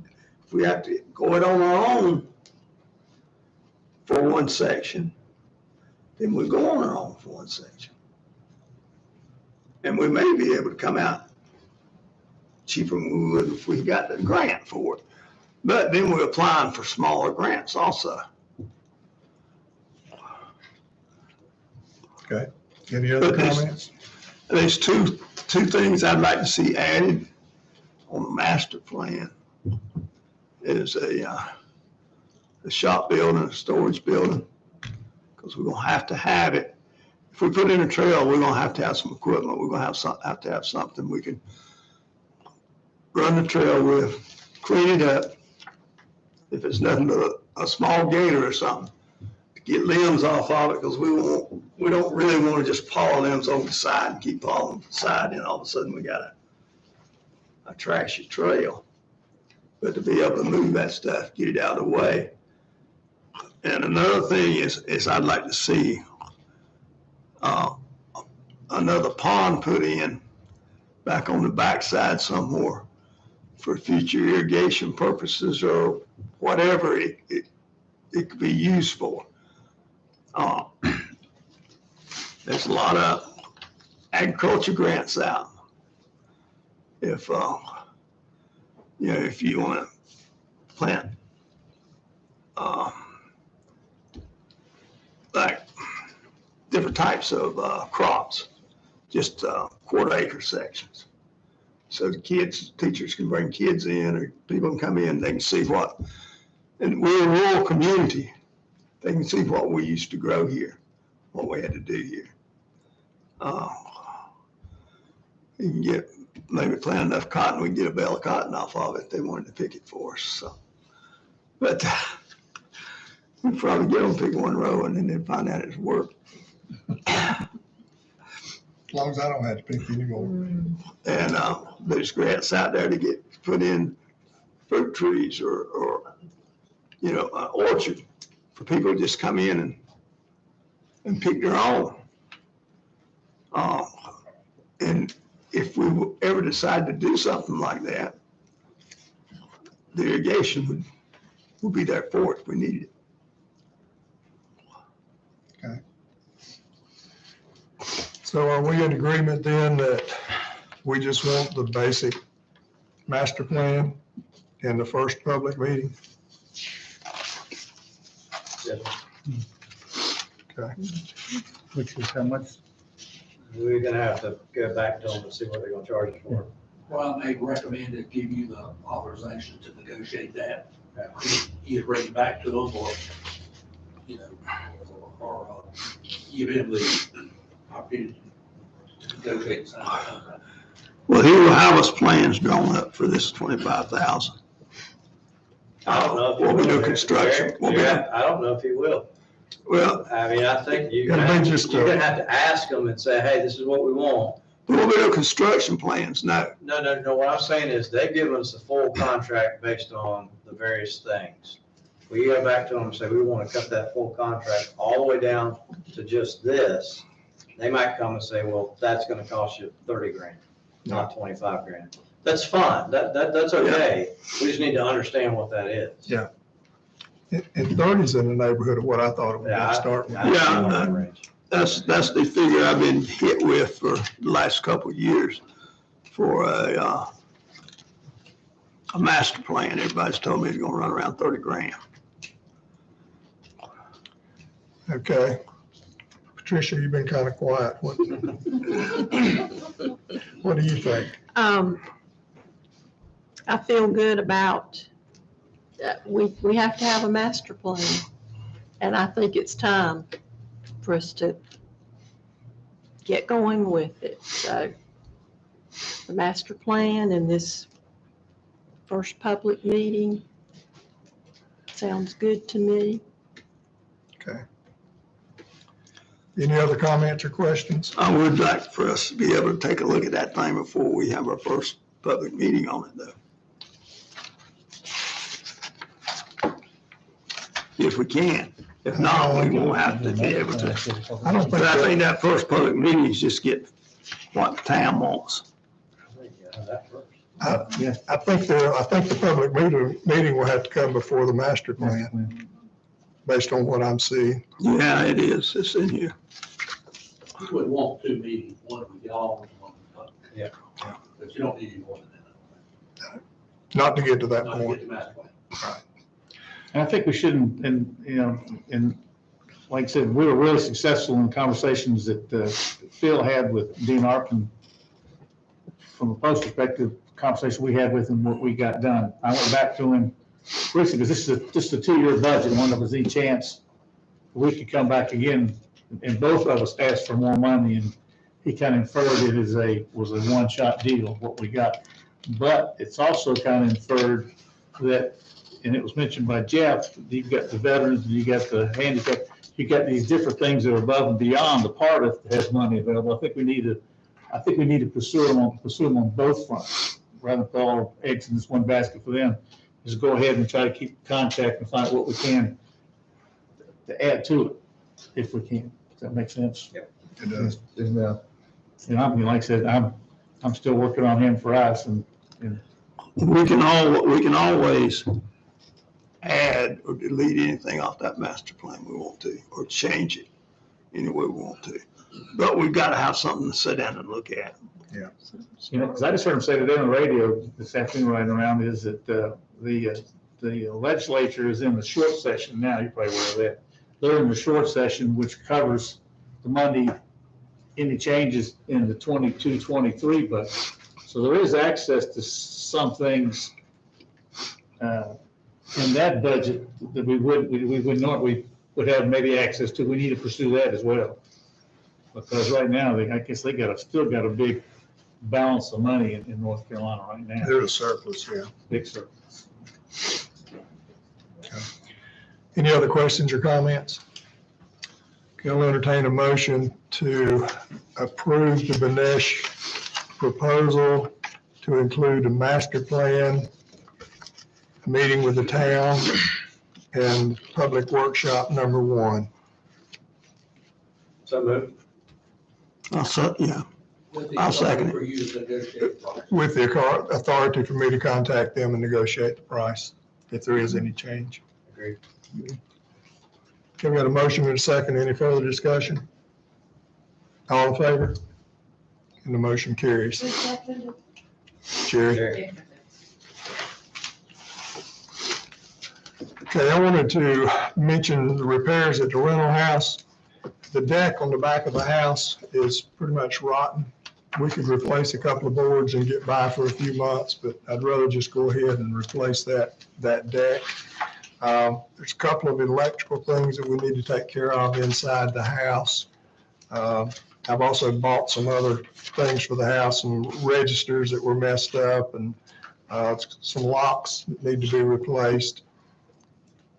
go it on our own for one section, then we go on our own for one section. And we may be able to come out cheaper than we would if we got the grant for it. But then we're applying for smaller grants also. Okay. Any other But comments? There's two things I'd like to see added on the master plan. Is a shop building, a storage building, because we're gonna have to have it. If we put in a trail, we're gonna have to have some equipment. We're gonna have to have something we can run the trail with, clean it up. If it's nothing but a small gator or something, to get limbs off of it, because we don't really want to just paw limbs over the side and keep pawing the side, and all of a sudden we got a trashy trail. But to be able to move that stuff, get it out of the way. And another thing is I'd like to see another pond put in back on the backside somewhere for future irrigation purposes or whatever it could be used for. There's a lot of agriculture grants out. If if you want to plant like different types of crops, just quarter-acre sections. So the teachers can bring kids in, or people can come in, they can see what, and we're a rural community, they can see what we used to grow here, what we had to do here. You can get, maybe plant enough cotton, we can get a bale of cotton off of it if they wanted to pick it for us, so. But we'd probably get them to pick one row and then they'd find out it's work. As long as I don't have to pick anymore. And there's grants out there to get put in fruit trees or an orchard for people to just come in and pick their own. And if we ever decide to do something like that, the irrigation would be there for it if we needed it. Okay. So are we in agreement then that we just want the basic master plan in the first public meeting? Yes. Okay. Which is how much? We're gonna have to go back to them and see what they're gonna charge us for. Well, I may recommend to give you the authorization to negotiate that. Yeah. Either bring it back to them or, you know, or give him the opportunity to negotiate and sign the contract. Well, he will have us plans drawn up for this 25,000. I don't know if he What we will. do construction, what we do- Yeah, I don't know if he will. Well, I mean, I think you're It'll gonna be have, just you're a- gonna have to ask them and say, hey, this is what we want. what we do construction plans, no. No, what I'm saying is they've given us a full contract based on the various things. We go back to them and say, we want to cut that full contract all the way down to just this. They might come and say, well, that's gonna cost you 30 grand, not 25 grand. That's fine. That's okay. We just need to understand what that is. And 30's in the neighborhood of what I thought it would be Yeah, to start with. Yeah, That's the figure I've been hit with for the last couple of years for a master plan. Everybody's told me it's gonna run around 30 grand. Okay. Patricia, you've been kind of quiet. What do you think? I feel good about, we have to have a master plan. And I think it's time for us to get going with it. So the master plan and this first public meeting sounds good to me. Okay. Any other comments or questions? I would like for us to be able to take a look at that thing before we have our first public meeting on it, though. If we can. If not, we won't have to be able to. I don't But I think that first public meeting is just get what the town wants. I think the public meeting will have to come before the master plan, based on what I'm seeing. Yeah, it is. It's in here. You would want two meetings, one with y'all and one with the public. Yeah. But you don't need any more than that. Not to get to that Not to point. get the master plan. And I think we shouldn't, and like I said, we were really successful in conversations that Phil had with Dean Arkin. From a post perspective, conversation we had with him, what we got done. I went back to him recently, because this is just a 2-year budget, one of us any chance we could come back again, and both of us asked for more money, and he kind of inferred it was a one-shot deal, what we got. But it's also kind of inferred that, and it was mentioned by Jeff, you've got the veterans, and you got the handicapped, you got these different things that are above and beyond the part that has money available. I think we need to pursue them on both fronts, rather than put all our eggs in this one basket for them. Just go ahead and try to keep contact and find what we can to add to it, if we can. Does that make sense? Yep. It does. And, I mean, like I said, I'm still working on him for us, and We can always add or delete anything off that master plan we want to, or change it any way we want to. But we've got to have something to sit down and look at. because I just heard him say today on the radio this afternoon riding around is that the legislature is in the short session now. You're probably aware of that. They're in the short session, which covers the Monday, any changes in the 22-23 budget. So there is access to some things in that budget that we would have maybe access to. We need to pursue that as well. Because right now, I guess they still got a big balance of money in North Carolina right now, There's a surplus, yeah. big surplus. Any other questions or comments? Okay, I'll entertain a motion to approve the Benesh proposal to include a master plan, a meeting with the town, and public workshop number 1. So moved. Yeah. With the I'll second it. For you to negotiate the price. With the authority for me to contact them and negotiate the price, if there is any change. Agreed. Okay, we got a motion and a second. Any further discussion? All in favor? And the motion carries. Jerry? Okay, I wanted to mention the repairs at the rental house. The deck on the back of the house is pretty much rotten. We could replace a couple of boards and get by for a few months, but I'd rather just go ahead and replace that deck. There's a couple of electrical things that we need to take care of inside the house. I've also bought some other things for the house, some registers that were messed up and some locks that need to be replaced.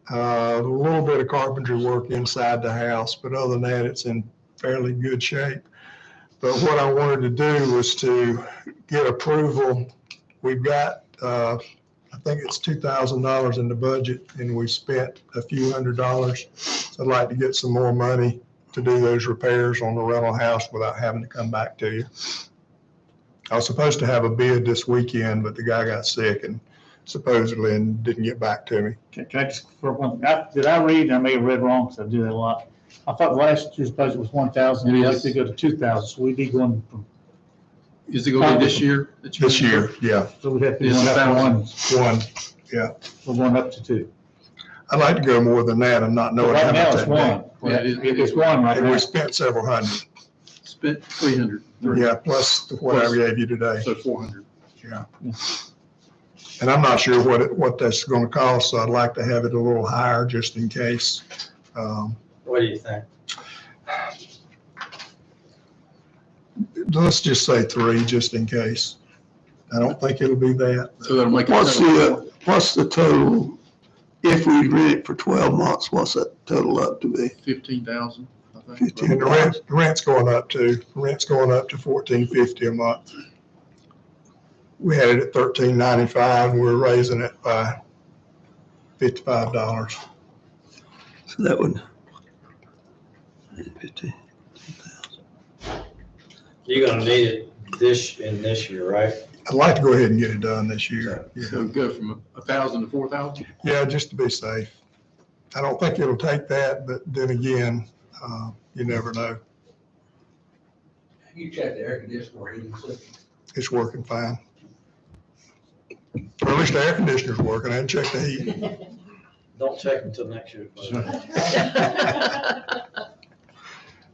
A little bit of carpentry work inside the house, but other than that, it's in fairly good shape. But what I wanted to do was to get approval. We've got, I think it's $2,000 in the budget, and we spent a few $100s. So I'd like to get some more money to do those repairs on the rental house without having to come back to you. I was supposed to have a bid this weekend, but the guy got sick and supposedly and didn't get back to me. Can I just, for one, did I read, I may have read wrong, because I do that a lot. I thought last year's budget was 1,000, It we'd is. like to go to 2,000, so we'd be going from, Is it going to be this year? This year, yeah, so we'd have to be It's going up to 1, one. we're going up to 2. I'd like to go more than that and not know But what right now, happened it's to that 1. Yeah, it It's is. 1 right And we now. spent several hundred. Spent 300. Yeah, plus what I gave you today. So 400. Yeah. And I'm not sure what that's going to cost, so I'd like to have it a little higher just in case. What do you think? Let's just say 3, just in case. I don't think it'll be that. So that'll make it. What's the total, if we rent it for 12 months, what's that total up to be? 15,000, I think. 15, and the rent's going up to, $14.50 a month. We had it at $13.95, and we're raising it by $55. So that would. 15. You're gonna need it this year, right? I'd like to go ahead and get it done this year. So Yeah, go from 1,000 to 4,000? yeah, just to be safe. I don't think it'll take that, but then again, you never know. You check the air conditioner or heating system. It's working fine. Or at least the air conditioner's working. I didn't check the heat. Don't check until next year.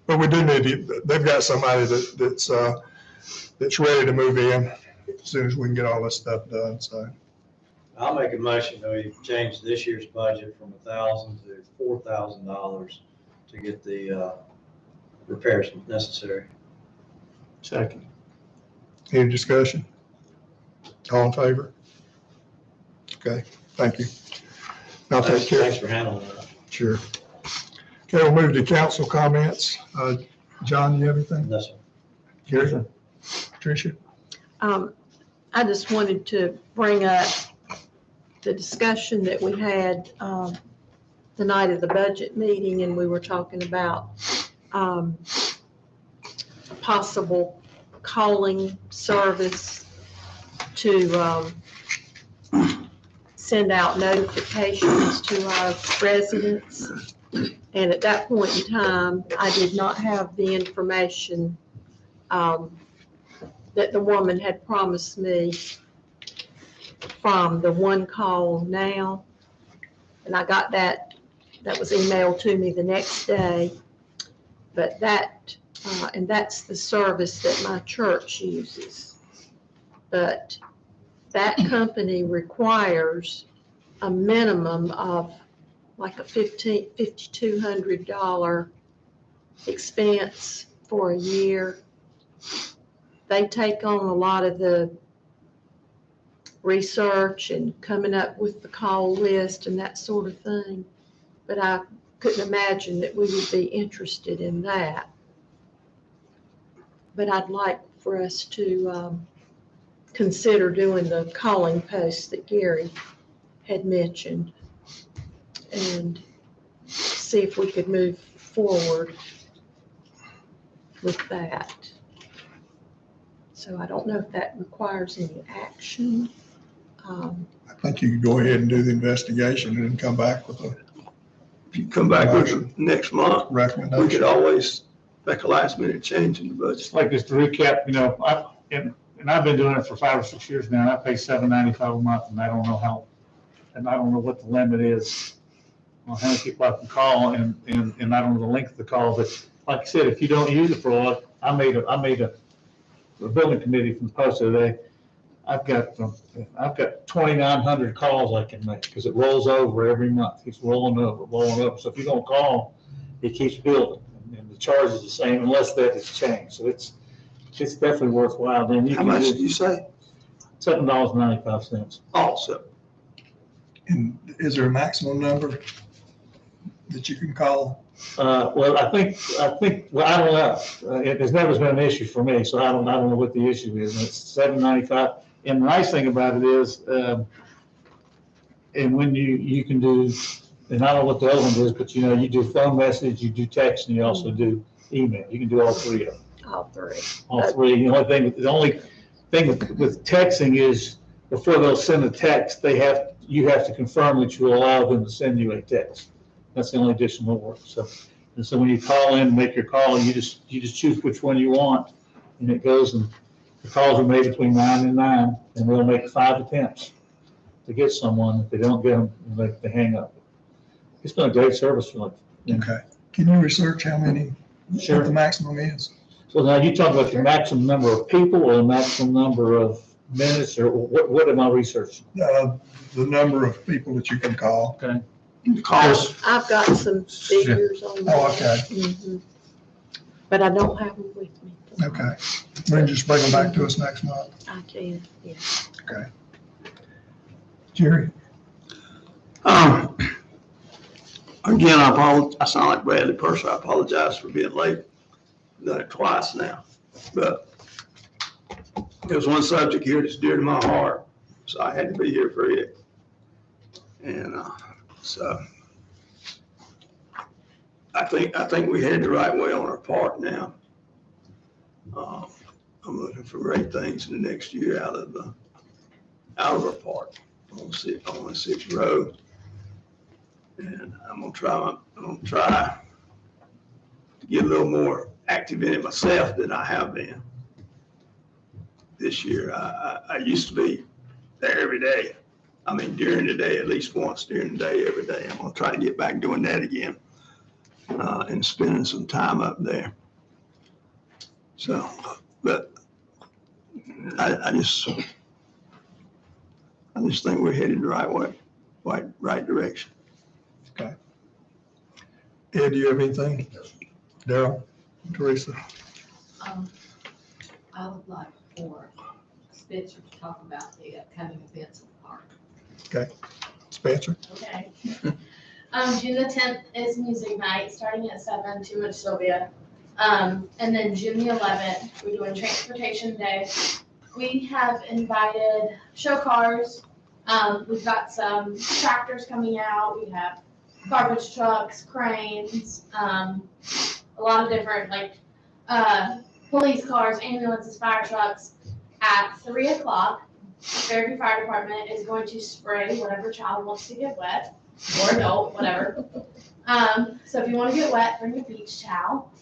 But we do need to, they've got somebody that's ready to move in as soon as we can get all this stuff done, so. I'll make a motion that we change this year's budget from $1,000 to $4,000 to get the repairs necessary. Second. Any discussion? All in favor? Okay, thank you. I'll take care. Thanks for handling that. Sure. Okay, we'll move to council comments. John, you have anything? No, sir. Gary? Tricia? I just wanted to bring up the discussion that we had the night of the budget meeting, and we were talking about possible calling service to send out notifications to our residents. And at that point in time, I did not have the information that the woman had promised me from the One Call Now. And I got that was emailed to me the next day. But that, and that's the service that my church uses. But that company requires a minimum of like a $5,200 expense for a year. They take on a lot of the research and coming up with the call list and that sort of thing. But I couldn't imagine that we would be interested in that. But I'd like for us to consider doing the calling post that Gary had mentioned and see if we could move forward with that. So I don't know if that requires any action. I think you could go ahead and do the investigation and then come back with a If you come back with it next month, we could recommendation. always make a last minute change in the budget. Just like just to recap, and I've been doing it for 5 or 6 years now, and I pay $7.95 a month, and I don't know what the limit is on how many people I can call and I don't know the length of the call, but like I said, if you don't use it for a lot, I made a building committee from the post today. I've got 2,900 calls I can make because it rolls over every month. It's rolling over. So if you don't call, it keeps building and the charge is the same unless that has changed. So it's definitely worthwhile. Then you How much did you say? $7.95. Also, And is there a maximum number that you can call? Well, I think, well, I don't know. It's never been an issue for me, so I don't know what the issue is. And it's $7.95. And the nice thing about it is, and when you can do, and I don't know what the other one is, but you do phone message, you do text, and you also do email. You can do all three of them. All three. All three. The only thing with texting is before they'll send a text, you have to confirm that you allow them to send you a text. That's the only additional work. So when you call in, make your call, you just choose which one you want, and it goes, and the calls are made between 9 and 9, and they'll make 5 attempts to get someone. If they don't get them, they hang up. It's been a great service for them. Okay. Can you research how many, Sure. what the maximum is? So now you talk about the maximum number of people or the maximum number of minutes, or what am I researching? The number of people that you can call. Okay. cost, I've got some figures on that. Oh, okay. Mhm. But I don't have them with me. Okay. We can just bring them back to us next month. I can, yeah. Okay. Jerry? again, I sound like Bradley Purser. I apologize for being late. I've done it twice now. But there's one subject here that's dear to my heart, so I had to be here for it. And so I think we headed the right way on our part now. I'm looking for great things in the next year out of our part on 6th Road. And I'm gonna try to get a little more active in it myself than I have been this year. I used to be there every day. I mean, during the day, at least once during the day, every day. I'm gonna try to get back doing that again, and spending some time up there. So, but I just think we're headed the right way, right direction. Ed, do you have anything? Daryl? Teresa? I would like for Spencer to talk about the upcoming events in the park. Spencer? Okay. June the 10th is music night, starting at 7, too much Sylvia. And then June the 11th, we're doing transportation day. We have invited show cars. We've got some tractors coming out. We have garbage trucks, cranes, a lot of different police cars, ambulances, fire trucks. At 3 o'clock, Fairview Fire Department is going to spray whatever child wants to get wet, or adult, whatever. So if you want to get wet, bring a beach towel.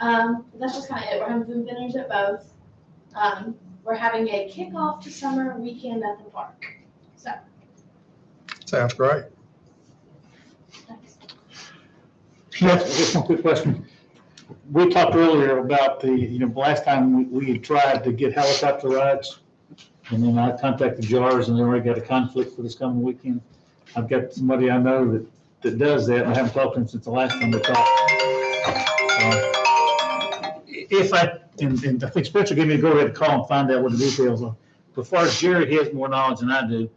That's just kind of it. We're having food dinners at both. We're having a kickoff to summer weekend at the park. So. Sounds great. Thanks. Just one quick question. We talked earlier about the last time we had tried to get helicopter rides, and then I contacted JARS, and they already got a conflict for this coming weekend. I've got somebody I know that does that, and I haven't talked to him since the last time we talked. And I think Spencer gave me a go ahead to call and find out what the details are. But as far as Jerry, he has more knowledge than I do.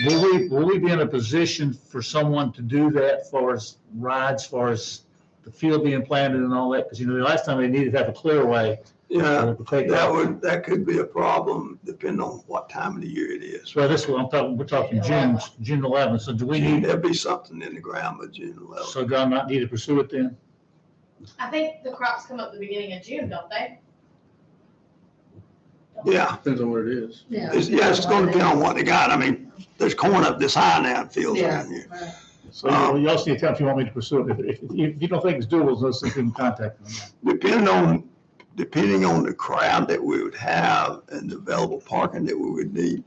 Will we be in a position for someone to do that as far as rides, as far as the field being planted and all that? Because the last time they needed to have a clearway. Yeah, that could be a problem depending on what time of the year it is. So this one, we're talking June 11th. So do we need? There'll be something in the ground by June 11th. So do I not need to pursue it then? I think the crops come up the beginning of June, don't they? Yeah, Depends on what it is. it's gonna depend on what they got. I mean, there's corn up this high now in fields around here. So you also need to tell if you want me to pursue it. If you don't think it's doable, let's see if we can contact them. Depending on the crowd that we would have and the available parking that we would need,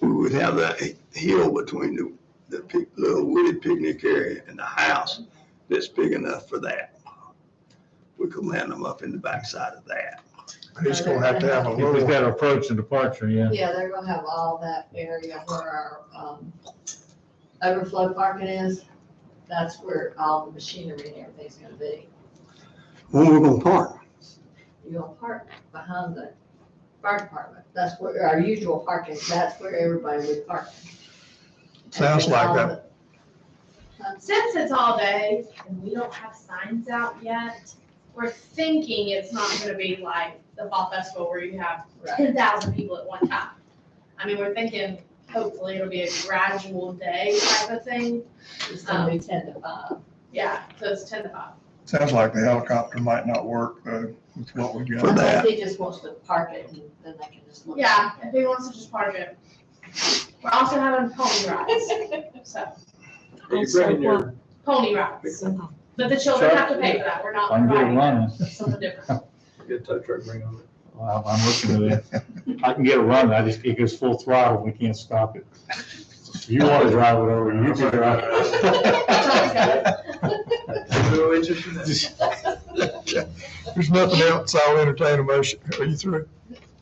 we would have a hill between little wooded picnic area in the house that's big enough for that. We could land them up in the backside of that. He's gonna have to have a If we've little, got to approach and departure, yeah. Yeah, they're gonna have all that area where our, overflow parking is. That's where all the machinery and everything's gonna be. When we're gonna park? You're gonna park behind the fire department. That's where our usual parking, that's where everybody would park. Sounds And then like all that. Since it's all day and we don't have signs out yet, we're thinking it's not gonna be like the fall festival where you have Right. 10,000 people at one time. I mean, we're thinking hopefully it'll be a gradual day type of thing. It's gonna be 10 to 5. Yeah, so it's 10 to 5. Sounds like the helicopter might not work, with what we For got. that. He just wants to park it and then they can just look. Yeah, if he wants to just park it. We're also having pony rides, so, Are you bringing your, pony rides. But the children have to pay for that. We're not I can get it providing running. that. Something different. your tow truck bring on it? Well, I'm looking at that. I can get it running, I just, it goes full throttle, we can't stop it. If you want to drive it over, you can drive it. No interest in that? There's nothing else, I'll entertain a motion. Are you through?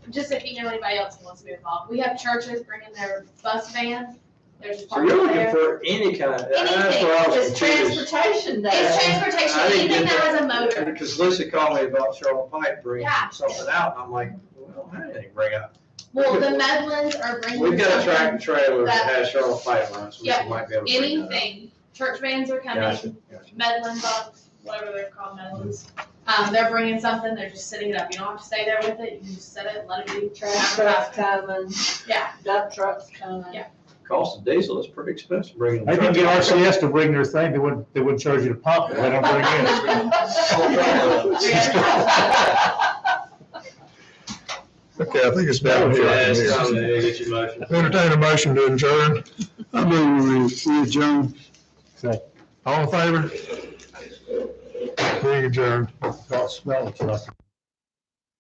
Just if you know anybody else who wants to be involved. We have churches bringing their bus van. There's So parking you're looking there. for any kind of, that's Anything. where I was It's confused. transportation day. It's transportation, I didn't anything get that has a motor. Because Lisa called me about Charlotte Pike bringing Yeah. something out, and I'm like, well, I didn't bring out. Well, the Medlands are bringing We've got a tractor something, trailer that that- has Charlotte Pike on it, so we Yep. might be able to bring that out. anything. Church vans are Gotcha, coming, gotcha. Medland box, whatever they're called, Medlands. They're bringing something, they're just sitting it up. You don't have to stay there with it. You can just set it, let it be. Trash trucks coming. Yeah. Dump trucks coming. Yeah. Cost of diesel is pretty expensive bringing. They can get RCS to bring their thing, they wouldn't charge you to pump it, they don't bring it. Okay, I think it's down here. Yeah, it's time to get your motion. Entertain a motion to adjourn. I move we adjourn. All in favor? Being adjourned. Smell it, trust me.